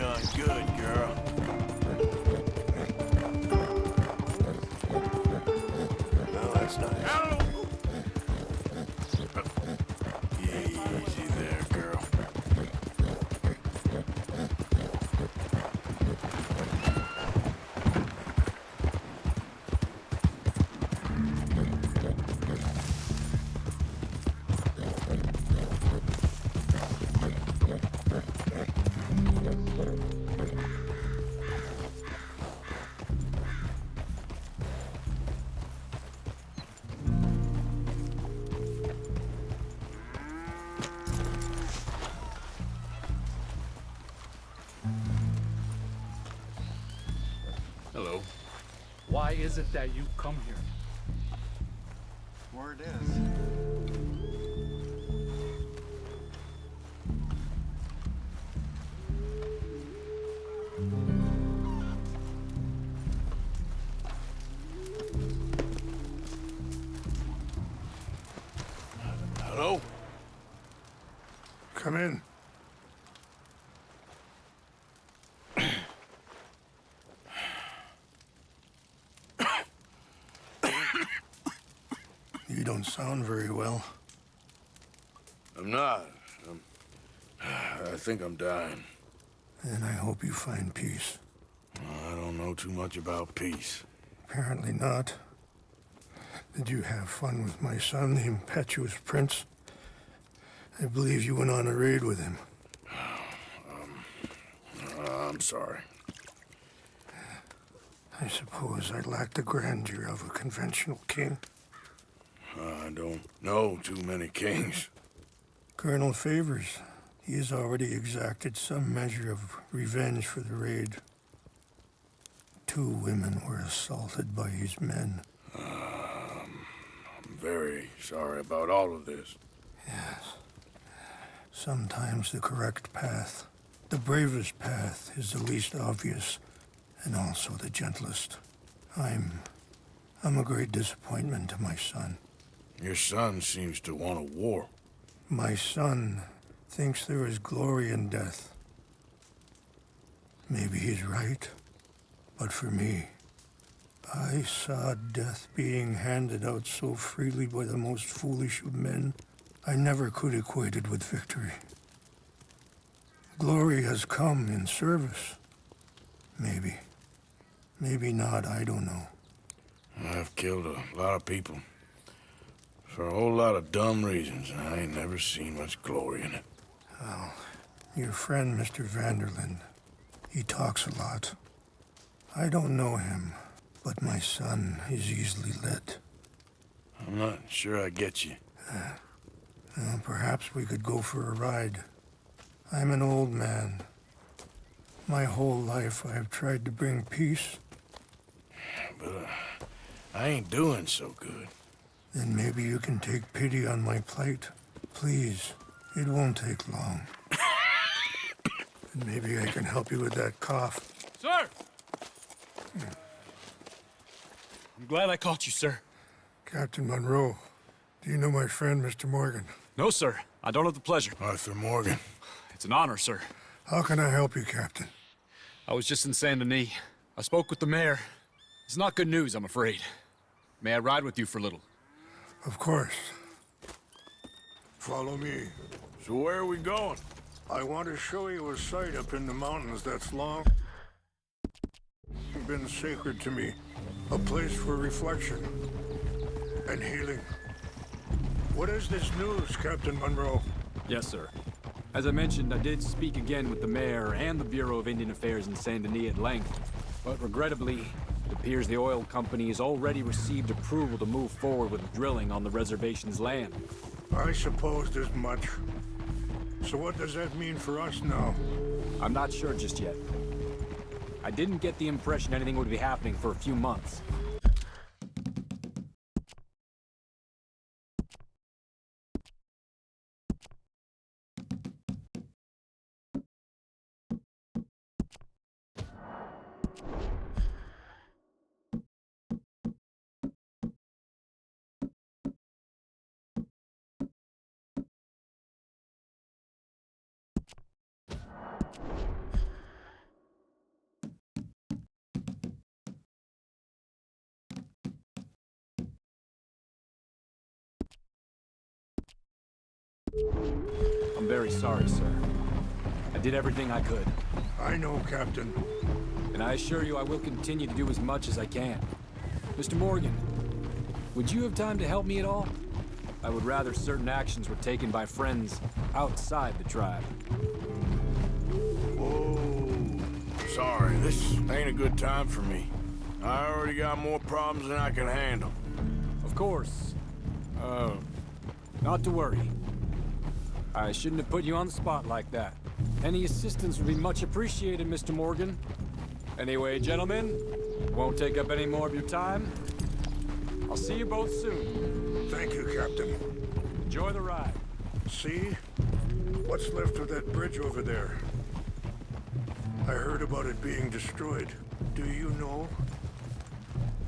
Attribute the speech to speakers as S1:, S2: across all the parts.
S1: done good, girl. No, that's not it. Easy there, girl. Hello.
S2: Why is it that you come here?
S3: Word is.
S1: Hello?
S4: Come in. You don't sound very well.
S1: I'm not. I think I'm dying.
S4: And I hope you find peace.
S1: I don't know too much about peace.
S4: Apparently not. Did you have fun with my son, the impetuous prince? I believe you went on a raid with him.
S1: I'm sorry.
S4: I suppose I lack the grandeur of a conventional king.
S1: I don't know too many kings.
S4: Colonel Favors, he has already exacted some measure of revenge for the raid. 2 women were assaulted by his men.
S1: I'm very sorry about all of this.
S4: Yes. Sometimes the correct path, the bravest path, is the least obvious, and also the gentlest. I'm a great disappointment to my son.
S1: Your son seems to want a war.
S4: My son thinks there is glory in death. Maybe he's right, but for me, I saw death being handed out so freely by the most foolish of men, I never could equate it with victory. Glory has come in service. Maybe. Maybe not, I don't know.
S1: I've killed a lot of people. For a whole lot of dumb reasons, and I ain't never seen much glory in it.
S4: Well, your friend, Mr. Vanderlyn, he talks a lot. I don't know him, but my son is easily led.
S1: I'm not sure I get you.
S4: Well, perhaps we could go for a ride. I'm an old man. My whole life I have tried to bring peace.
S1: But I ain't doing so good.
S4: Then maybe you can take pity on my plight. Please, it won't take long. And maybe I can help you with that cough.
S2: Sir! I'm glad I caught you, sir.
S4: Captain Monroe, do you know my friend, Mr. Morgan?
S2: No, sir. I don't have the pleasure.
S1: Arthur Morgan.
S2: It's an honor, sir.
S4: How can I help you, Captain?
S2: I was just in Saint Denis. I spoke with the mayor. It's not good news, I'm afraid. May I ride with you for a little?
S4: Of course. Follow me.
S1: So where are we going?
S4: I want to show you a site up in the mountains that's long been sacred to me. A place for reflection and healing. What is this news, Captain Monroe?
S2: Yes, sir. As I mentioned, I did speak again with the mayor and the Bureau of Indian Affairs in Saint Denis at length. But regrettably, it appears the oil company has already received approval to move forward with drilling on the reservation's land.
S4: I supposed as much. So what does that mean for us now?
S2: I'm not sure just yet. I didn't get the impression anything would be happening for a few months. I'm very sorry, sir. I did everything I could,
S4: I know, Captain.
S2: and I assure you I will continue to do as much as I can. Mr. Morgan, would you have time to help me at all? I would rather certain actions were taken by friends outside the tribe.
S1: Whoa. Sorry, this ain't a good time for me. I already got more problems than I can handle.
S2: Of course. Not to worry. I shouldn't have put you on the spot like that. Any assistance would be much appreciated, Mr. Morgan. Anyway, gentlemen, won't take up any more of your time. I'll see you both soon.
S4: Thank you, Captain.
S2: Enjoy the ride.
S4: See? What's left of that bridge over there? I heard about it being destroyed. Do you know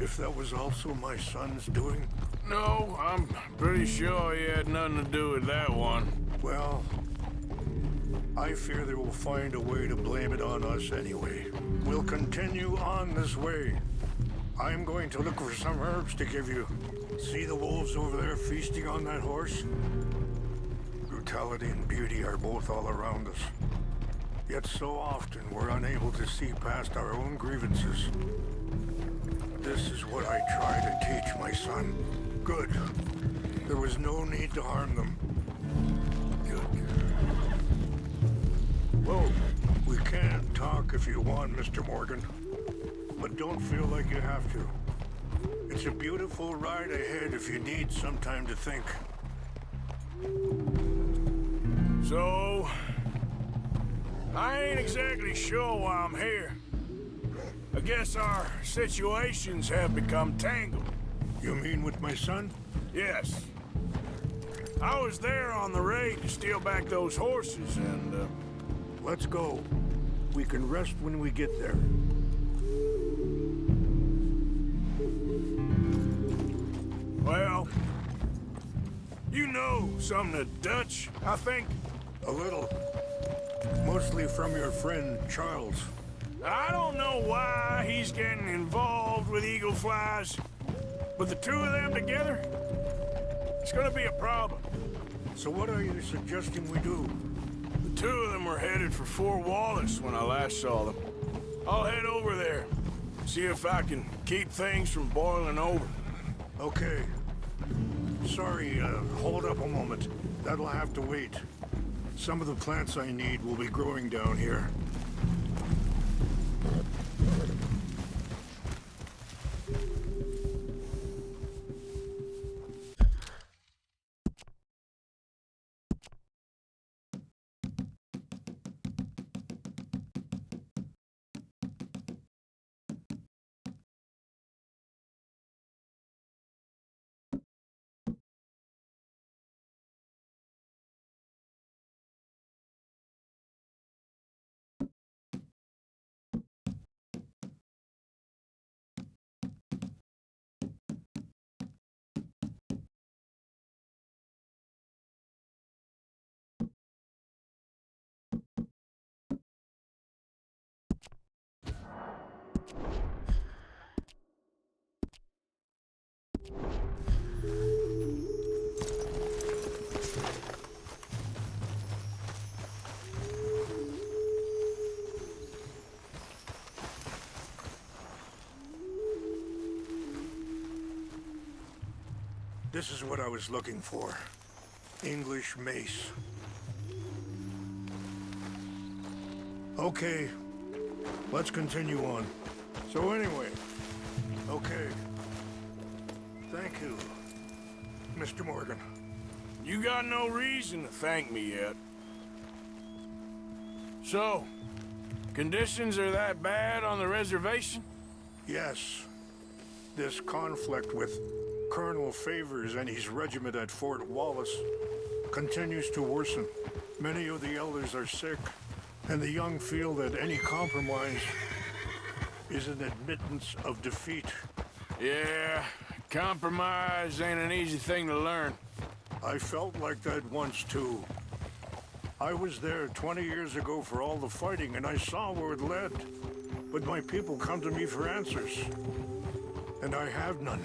S4: if that was also my son's doing?
S1: No, I'm pretty sure he had nothing to do with that one.
S4: Well, I fear they will find a way to blame it on us anyway. We'll continue on this way. I'm going to look for some herbs to give you. See the wolves over there feasting on that horse? Brutality and beauty are both all around us. Yet so often we're unable to see past our own grievances. This is what I try to teach my son. Good. There was no need to harm them. Good. Whoa. We can talk if you want, Mr. Morgan. But don't feel like you have to. It's a beautiful ride ahead if you need some time to think.
S1: So, I ain't exactly sure why I'm here. I guess our situations have become tangled.
S4: You mean with my son?
S1: Yes. I was there on the raid to steal back those horses, and,
S4: Let's go. We can rest when we get there.
S1: well, you know some of the Dutch, I think.
S4: A little. Mostly from your friend, Charles.
S1: I don't know why he's getting involved with eagle flies, but the two of them together, it's gonna be a problem.
S4: So what are you suggesting we do?
S1: The two of them were headed for Fort Wallace when I last saw them. I'll head over there, see if I can keep things from boiling over.
S4: Okay. Sorry, hold up a moment. That'll have to wait. Some of the plants I need will be growing down here. This is what I was looking for. English mace. Okay, let's continue on. So anyway, okay. Thank you, Mr. Morgan.
S1: You got no reason to thank me yet. So, conditions are that bad on the reservation?
S4: Yes, this conflict with Colonel Favors and his regiment at Fort Wallace continues to worsen. Many of the elders are sick, and the young feel that any compromise is an admittance of defeat.
S1: Yeah, compromise ain't an easy thing to learn.
S4: I felt like that once, too. I was there 20 years ago for all the fighting, and I saw where it led. But my people come to me for answers, and I have none.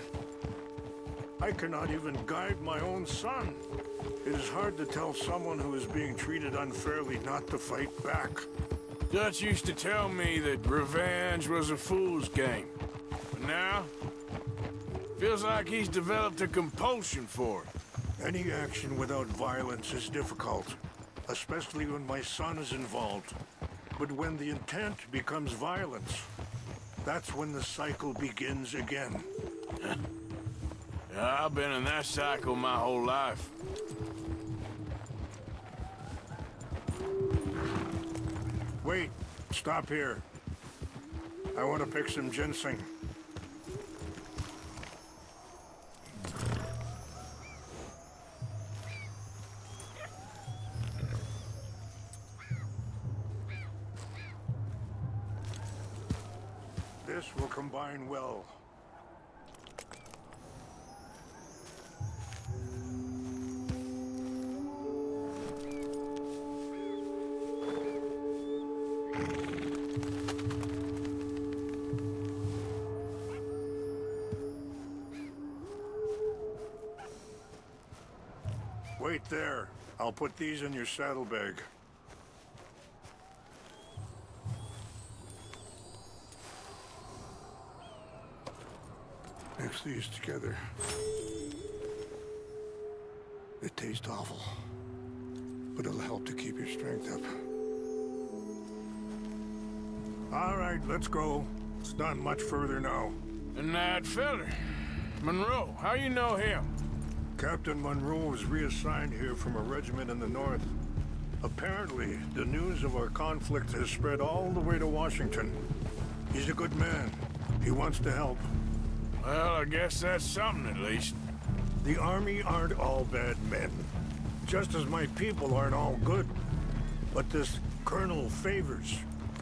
S4: I cannot even guide my own son. It is hard to tell someone who is being treated unfairly not to fight back.
S1: Dutch used to tell me that revenge was a fool's game. But now, feels like he's developed a compulsion for it.
S4: Any action without violence is difficult, especially when my son is involved. But when the intent becomes violence, that's when the cycle begins again.
S1: Yeah, I've been in that cycle my whole life.
S4: Wait, stop here. I want to pick some ginseng. This will combine well. Wait there. I'll put these in your saddlebag. Mix these together. They taste awful, but it'll help to keep your strength up. All right, let's go. It's not much further now.
S1: And that feller, Monroe, how you know him?
S4: Captain Monroe was reassigned here from a regiment in the north. Apparently, the news of our conflict has spread all the way to Washington. He's a good man. He wants to help.
S1: Well, I guess that's something at least.
S4: The Army aren't all bad men, just as my people aren't all good. But this Colonel Favors,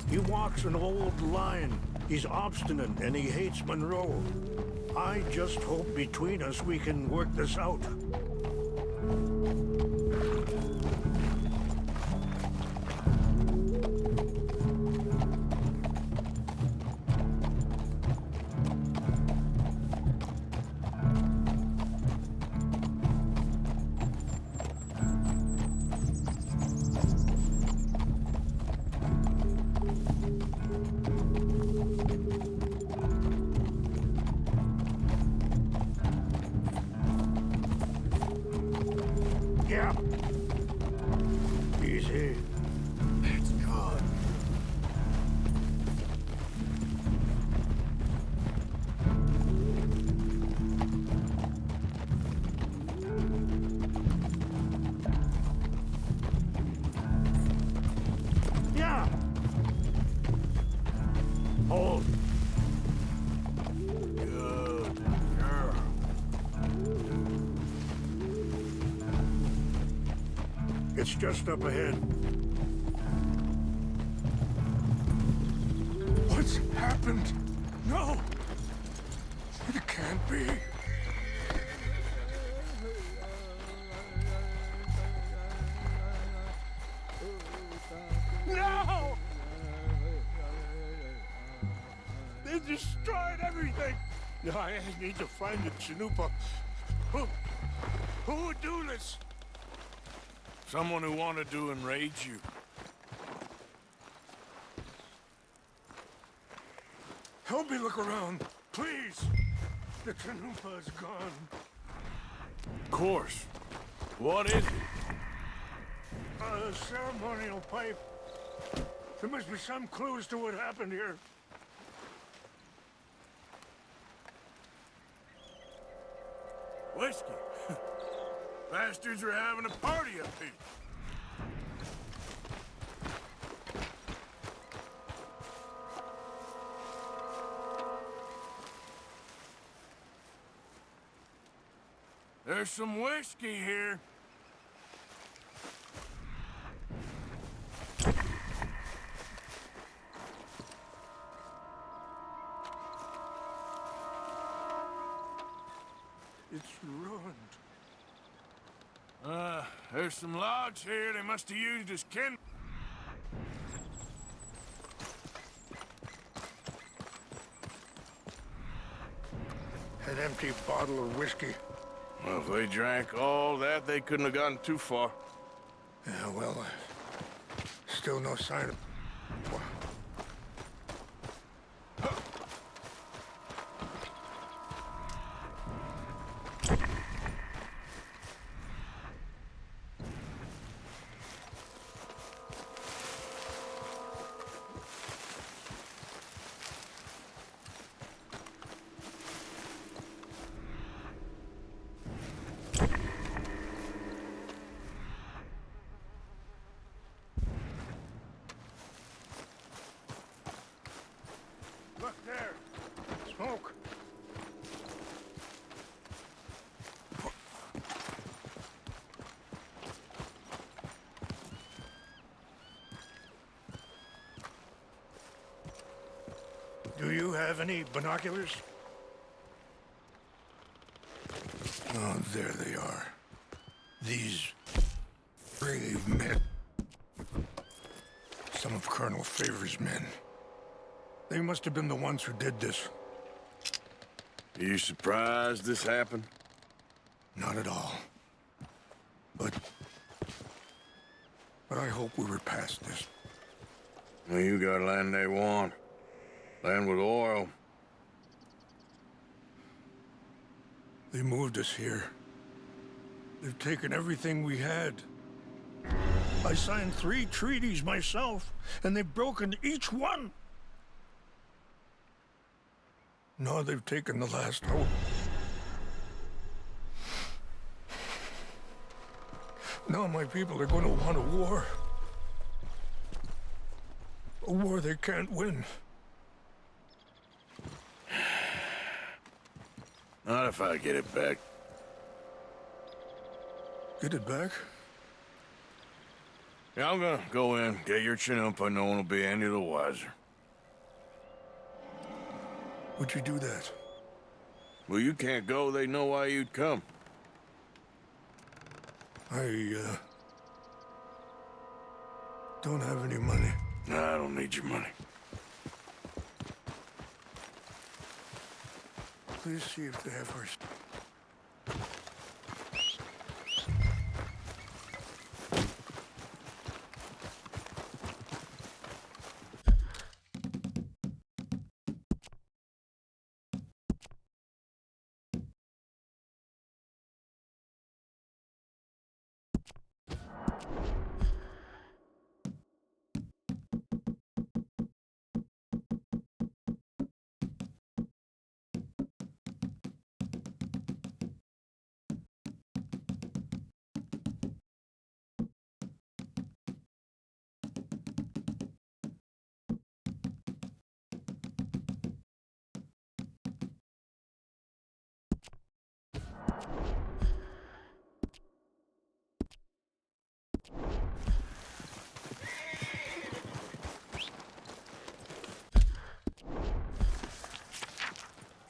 S4: he walks an old line. He's obstinate and he hates Monroe. I just hope between us we can work this out. Yeah. Easy. It's good. Yeah. Hold.
S1: Good girl.
S4: It's just up ahead. What's happened? No! It can't be. No! They destroyed everything! I need to find the Chanupa. Who would do this?
S1: Someone who wanted to enrage you.
S4: Help me look around, please. The Chanupa is gone.
S1: Of course. What is it?
S4: A ceremonial pipe. There must be some clues to what happened here.
S1: Whiskey. Bastards are having a party up here. There's some whiskey here.
S4: It's ruined.
S1: There's some logs here they must have used as kindling.
S4: An empty bottle of whiskey.
S1: Well, if they drank all that, they couldn't have gotten too far.
S4: Yeah, well, still no sign of... Well, look there! Smoke! Do you have any binoculars? Oh, there they are. These brave men. Some of Colonel Favor's men. They must have been the ones who did this.
S1: Are you surprised this happened?
S4: Not at all. But I hope we were past this.
S1: Well, you got land they want. Land with oil.
S4: They moved us here. They've taken everything we had. I signed 3 treaties myself, and they've broken each one. Now they've taken the last hope. Now my people are going to want a war. A war they can't win.
S1: Not if I get it back.
S4: Get it back?
S1: Yeah, I'm gonna go in, get your chinumpa, no one will be any the wiser.
S4: Would you do that?
S1: Well, you can't go, they know why you'd come.
S4: I don't have any money.
S1: Nah, I don't need your money.
S4: Please see if they have horse.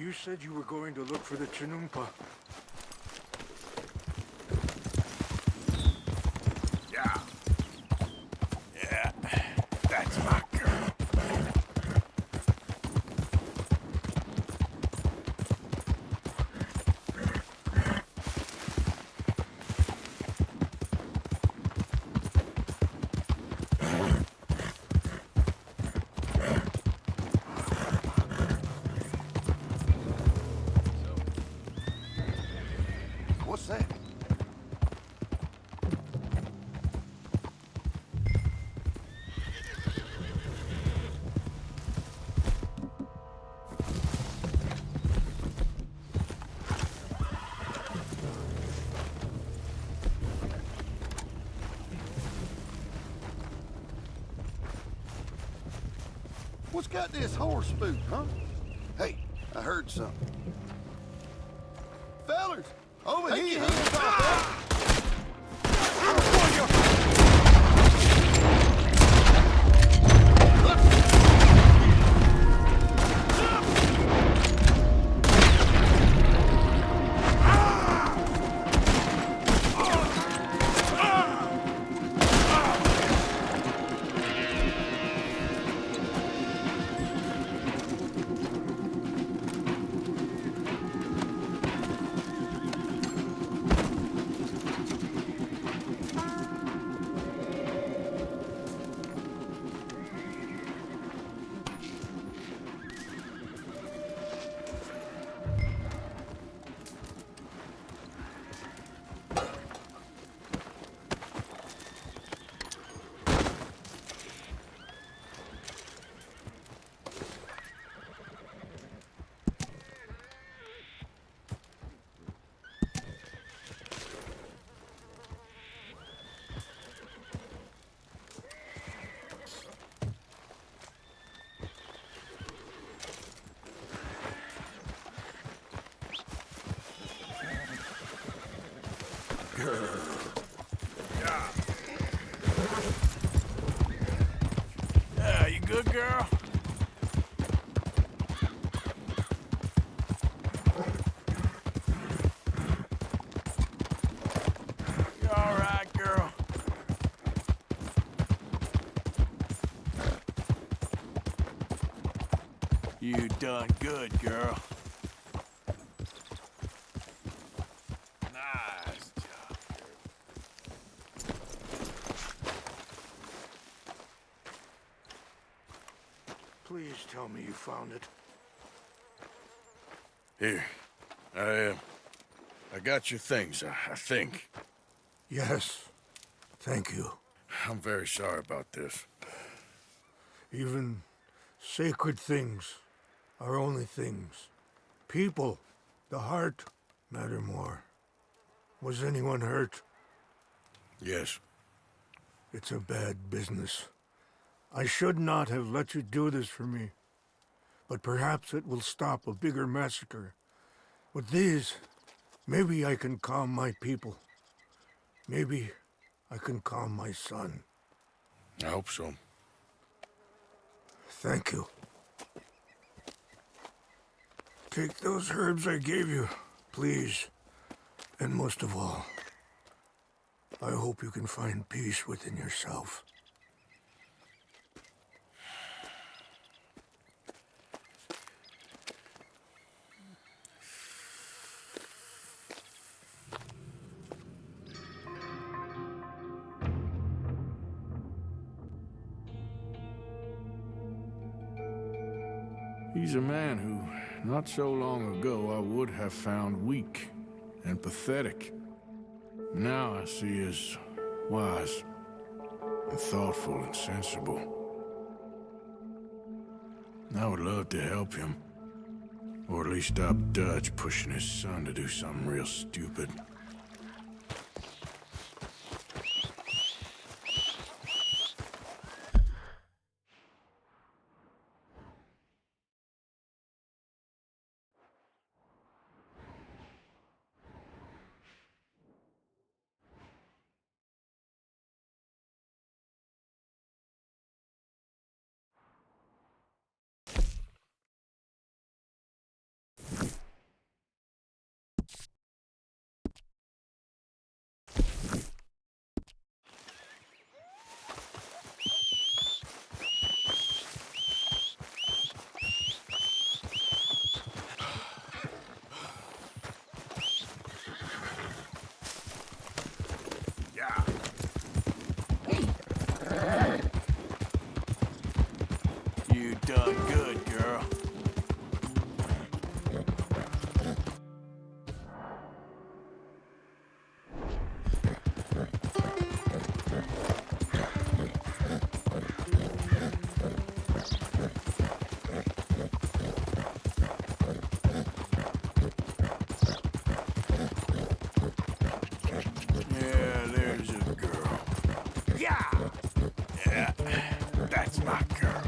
S4: You said you were going to look for the Chinumpa.
S1: Yeah. Yeah, that's my girl.
S3: What's that? What's got this horse spooked, huh? Hey, I heard something. Fellers, over here!
S1: good, girl? You all right, girl? You done good, girl. Nice job, girl.
S4: Please tell me you found it.
S1: Here, I got your things, I think.
S4: Yes. Thank you.
S1: I'm very sorry about this.
S4: Even sacred things are only things. People, the heart, matter more. Was anyone hurt?
S1: Yes.
S4: It's a bad business. I should not have let you do this for me. But perhaps it will stop a bigger massacre. With these, maybe I can calm my people. Maybe I can calm my son.
S1: I hope so.
S4: Thank you. Take those herbs I gave you, please. And most of all, I hope you can find peace within yourself.
S1: He's a man who, not so long ago, I would have found weak and pathetic. Now I see as wise and thoughtful and sensible. I would love to help him. Or at least stop Dutch pushing his son to do something real stupid. You done good, girl. Yeah, there's a girl. Yeah! Yeah, that's my girl.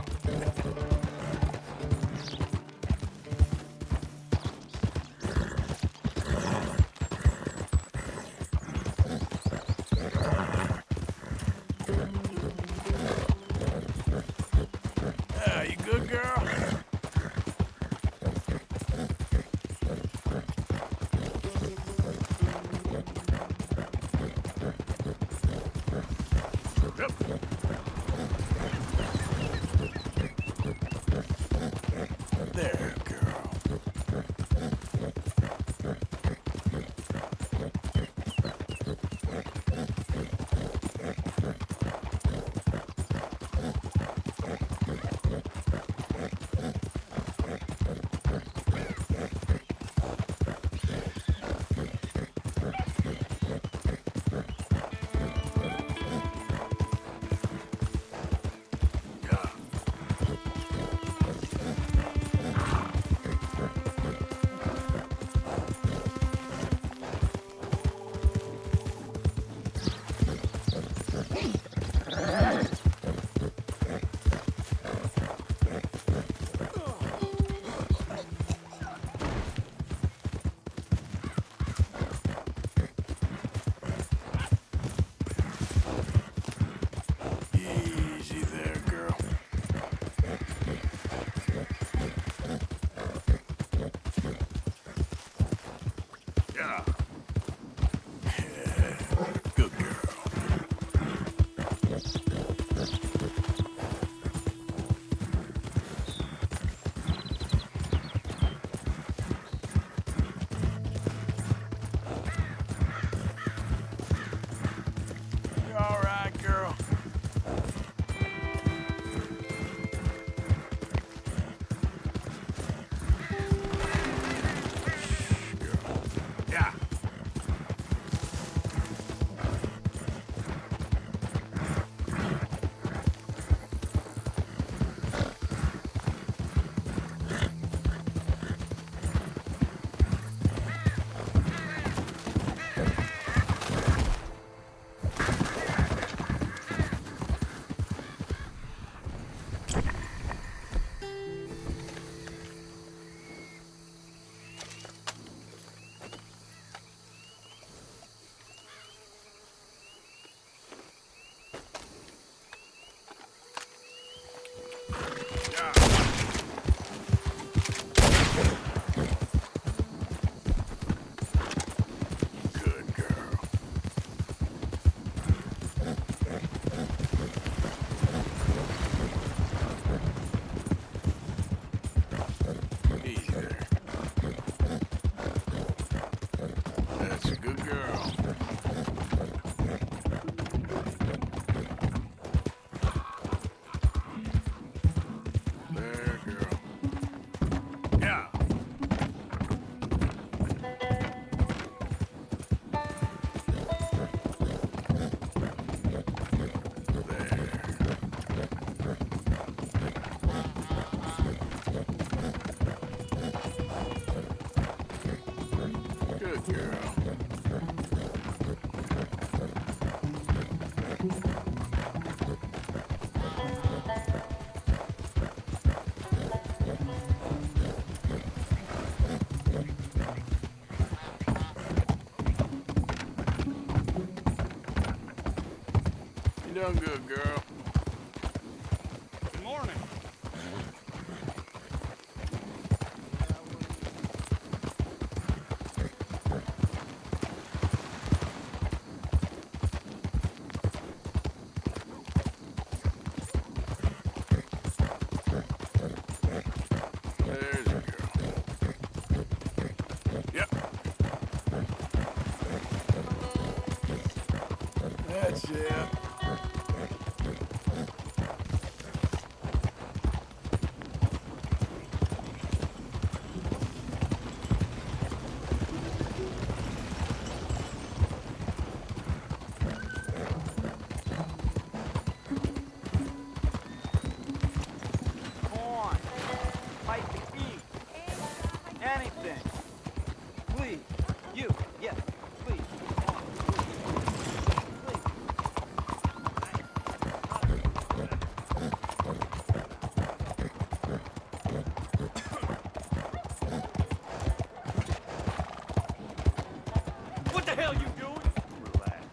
S1: You good, girl? There, girl. done good, girl.
S2: Good morning.
S1: There's a girl. Yep. That's it.
S5: Corn, fight to eat, anything. Please, you, yes, please. Please. What the hell you doing?
S3: Relax,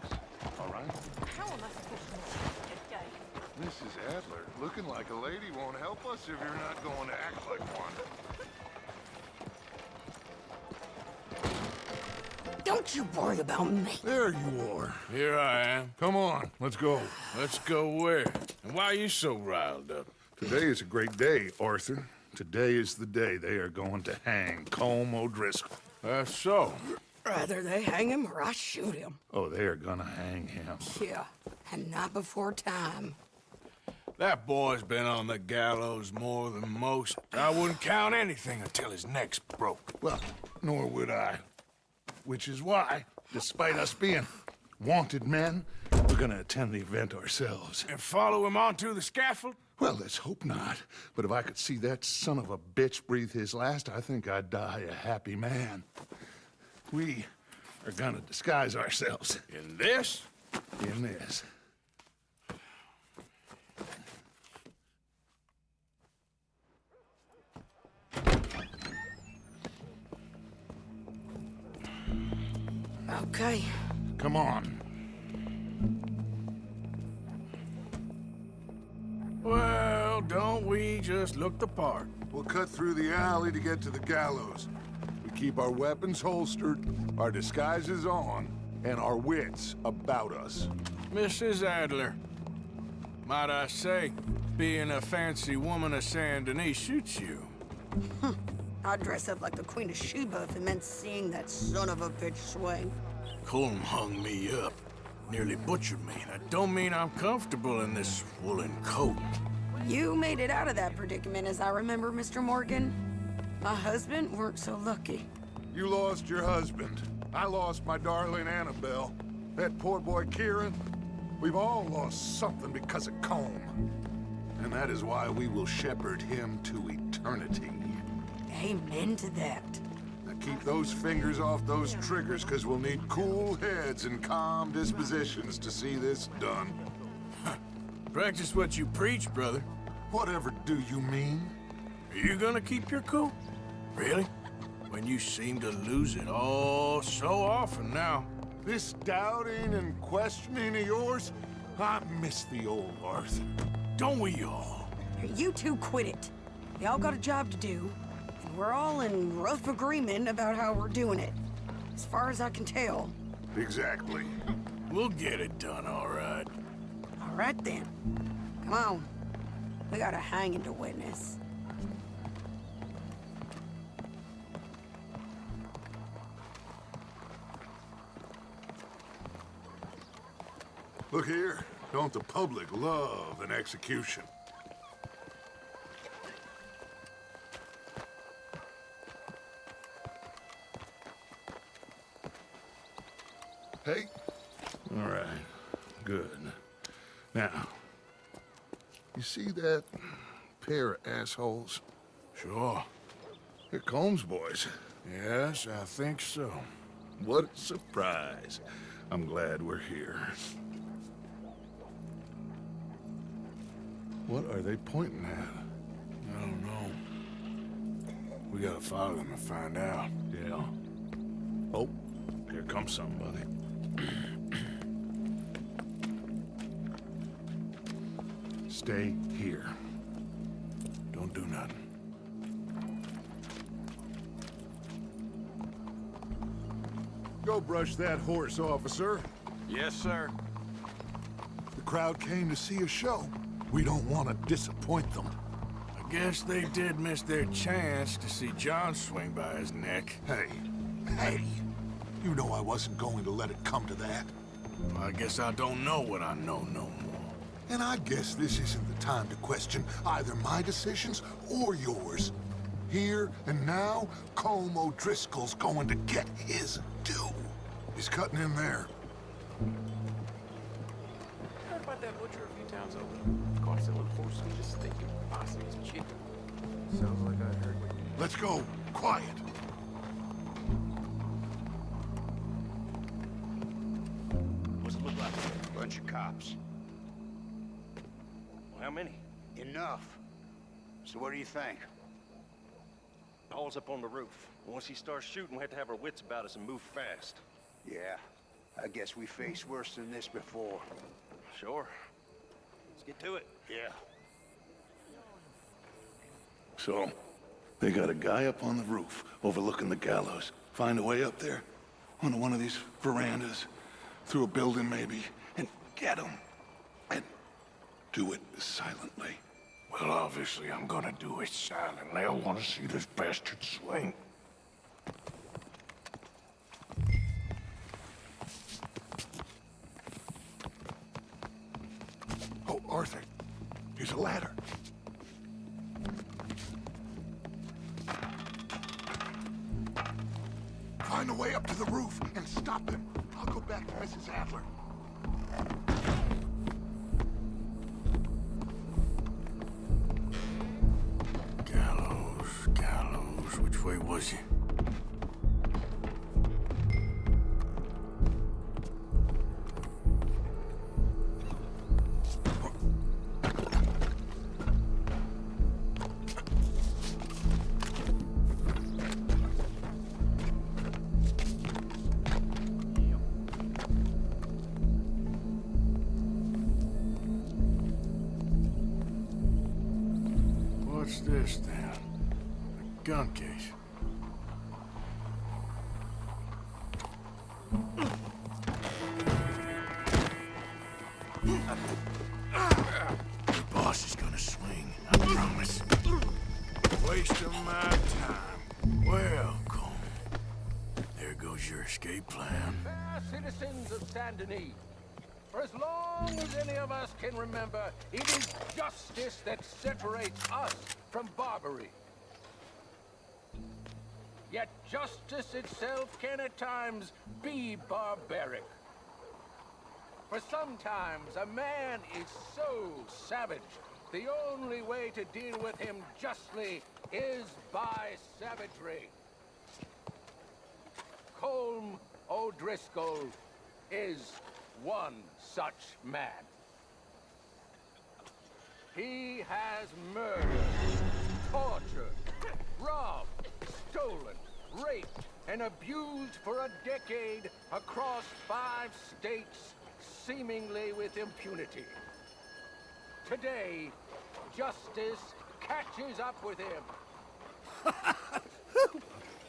S3: all right?
S6: How am I supposed to know this guy?
S3: Mrs. Adler, looking like a lady won't help us if you're not going to act like one.
S6: Don't you worry about me.
S3: There you are.
S1: Here I am.
S3: Come on, let's go.
S1: Let's go where? And why are you so riled up?
S3: Today is a great day, Arthur. Today is the day they are going to hang Colm O'Driscoll.
S1: That's so.
S6: Rather they hang him or I shoot him.
S3: Oh, they are gonna hang him.
S6: Yeah, and not before time.
S1: That boy's been on the gallows more than most. I wouldn't count anything until his neck's broke.
S3: Well, nor would I. Which is why, despite us being wanted men, we're gonna attend the event ourselves.
S1: And follow him onto the scaffold?
S3: Well, let's hope not. But if I could see that son of a bitch breathe his last, I think I'd die a happy man. We are gonna disguise ourselves
S1: In this?
S3: in this.
S6: Okay.
S3: Come on.
S1: Well, don't we just look the part?
S3: We'll cut through the alley to get to the gallows. We keep our weapons holstered, our disguises on, and our wits about us.
S1: Mrs. Adler, might I say, being a fancy woman of Saint Denis shoots you.
S6: I'd dress up like the Queen of Sheba if it meant seeing that son of a bitch swing.
S1: Colm hung me up, nearly butchered me. That don't mean I'm comfortable in this woolen coat.
S6: You made it out of that predicament, as I remember, Mr. Morgan. My husband weren't so lucky.
S3: You lost your husband. I lost my darling Annabelle. That poor boy Kieran. We've all lost something because of Colm. And that is why we will shepherd him to eternity.
S6: Amen to that.
S3: Now keep those fingers off those triggers, because we'll need cool heads and calm dispositions to see this done.
S1: Practice what you preach, brother.
S3: Whatever do you mean?
S1: Are you gonna keep your cool? Really? When you seem to lose it all so often now.
S3: This doubting and questioning of yours, I miss the old Arthur.
S1: Don't we all?
S6: You two quit it. We all got a job to do, and we're all in rough agreement about how we're doing it. As far as I can tell.
S3: Exactly.
S1: We'll get it done, all right.
S6: All right then. Come on. We got a hanging to witness.
S3: Look here, don't the public love an execution? Hey? All right, good. Now, you see that pair of assholes?
S1: Sure.
S3: They're Combs boys.
S1: Yes, I think so.
S3: What a surprise. I'm glad we're here. What are they pointing at?
S1: I don't know. We gotta follow them and find out.
S3: Yeah. Oh, here comes somebody. Stay here.
S1: Don't do nothing.
S3: Go brush that horse, officer.
S7: Yes, sir.
S3: The crowd came to see a show. We don't want to disappoint them.
S1: I guess they did miss their chance to see John swing by his neck.
S3: Hey, you know I wasn't going to let it come to that.
S1: Well, I guess I don't know what I know no more.
S3: And I guess this isn't the time to question either my decisions or yours. Here and now, Colm O'Driscoll's going to get his due. He's cutting in there.
S7: Heard about that butcher a few times over. Caught selling poor sweetest steak and Boston's chicken. Sounds like I heard what you...
S3: Let's go. Quiet.
S7: What's it look like?
S8: Bunch of cops.
S7: Well, how many?
S8: Enough. So what do you think?
S7: Paul's up on the roof. Once he starts shooting, we have to have our wits about us and move fast.
S8: Yeah, I guess we faced worse than this before.
S7: Sure. Let's get to it.
S8: Yeah.
S3: So, they got a guy up on the roof overlooking the gallows. Find a way up there, onto one of these verandas, through a building maybe, and get him. And do it silently.
S1: Well, obviously, I'm gonna do it silently. I want to see this bastard swing.
S3: Oh, Arthur, here's a ladder. Find a way up to the roof and stop him. I'll go back to Mrs. Adler.
S1: Gallows, which way was he? What's this then? A gun case. The boss is gonna swing, I promise. Wasting my time. Welcome. There goes your escape plan.
S9: Fair citizens of Saint Denis, for as long as any of us can remember, it is justice that separates us from barbary. Yet justice itself can at times be barbaric. For sometimes a man is so savage, the only way to deal with him justly is by savagery. Colm O'Driscoll is one such man. He has murdered, tortured, robbed, stolen, raped, and abused for a decade across 5 states, seemingly with impunity. Today, justice catches up with him.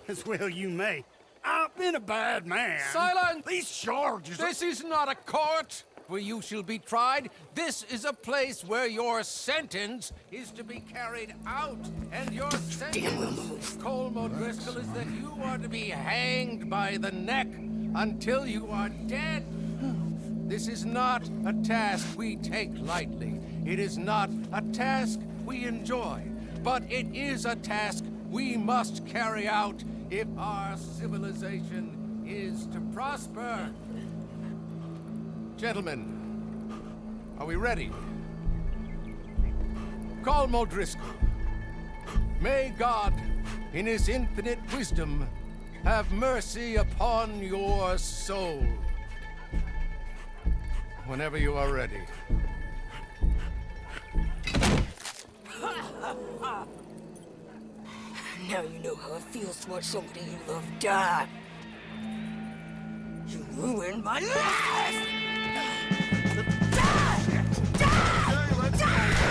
S10: As well you may. I've been a bad man.
S9: Silence!
S10: These charges are...
S9: This is not a court where you shall be tried. This is a place where your sentence is to be carried out. And your sentence, Colm O'Driscoll, is that you are to be hanged by the neck until you are dead. This is not a task we take lightly. It is not a task we enjoy. But it is a task we must carry out if our civilization is to prosper. Gentlemen, are we ready? Colm O'Driscoll, may God, in his infinite wisdom, have mercy upon your soul. Whenever you are ready.
S6: Now you know how it feels to watch somebody you love die. You ruined my life! Die! Die! Die!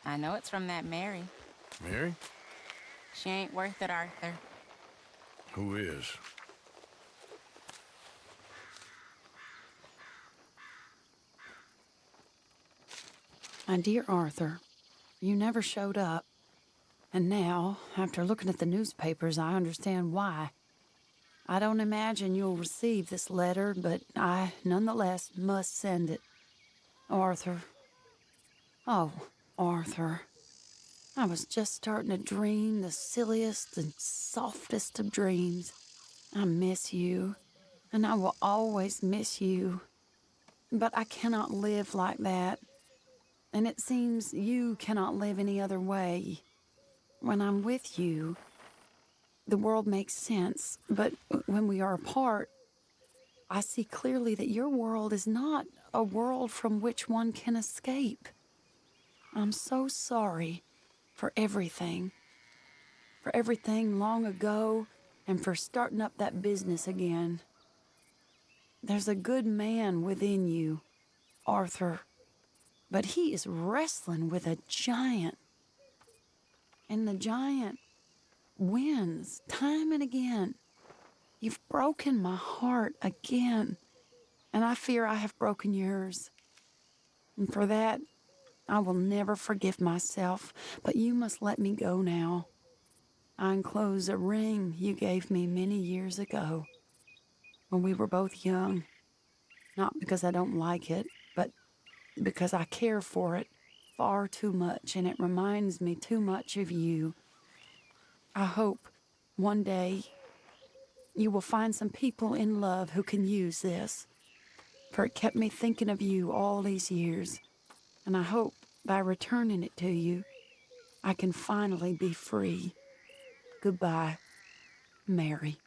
S11: I know it's from that Mary.
S1: Mary?
S11: She ain't worth it, Arthur.
S1: Who is?
S6: My dear Arthur, you never showed up. And now, after looking at the newspapers, I understand why. I don't imagine you'll receive this letter, but I nonetheless must send it. Arthur. Oh, Arthur. I was just starting to dream the silliest and softest of dreams. I miss you, and I will always miss you. But I cannot live like that. And it seems you cannot live any other way. When I'm with you, the world makes sense, but when we are apart, I see clearly that your world is not a world from which one can escape. I'm so sorry for everything long ago, and for starting up that business again. There's a good man within you, Arthur, but he is wrestling with a giant. And the giant wins time and again. You've broken my heart again, and I fear I have broken yours. And for that, I will never forgive myself, but you must let me go now. I enclose a ring you gave me many years ago, when we were both young. Not because I don't like it, but because I care for it far too much, and it reminds me too much of you. I hope one day you will find some people in love who can use this, for it kept me thinking of you all these years, and I hope by returning it to you, I can finally be free. Goodbye, Mary.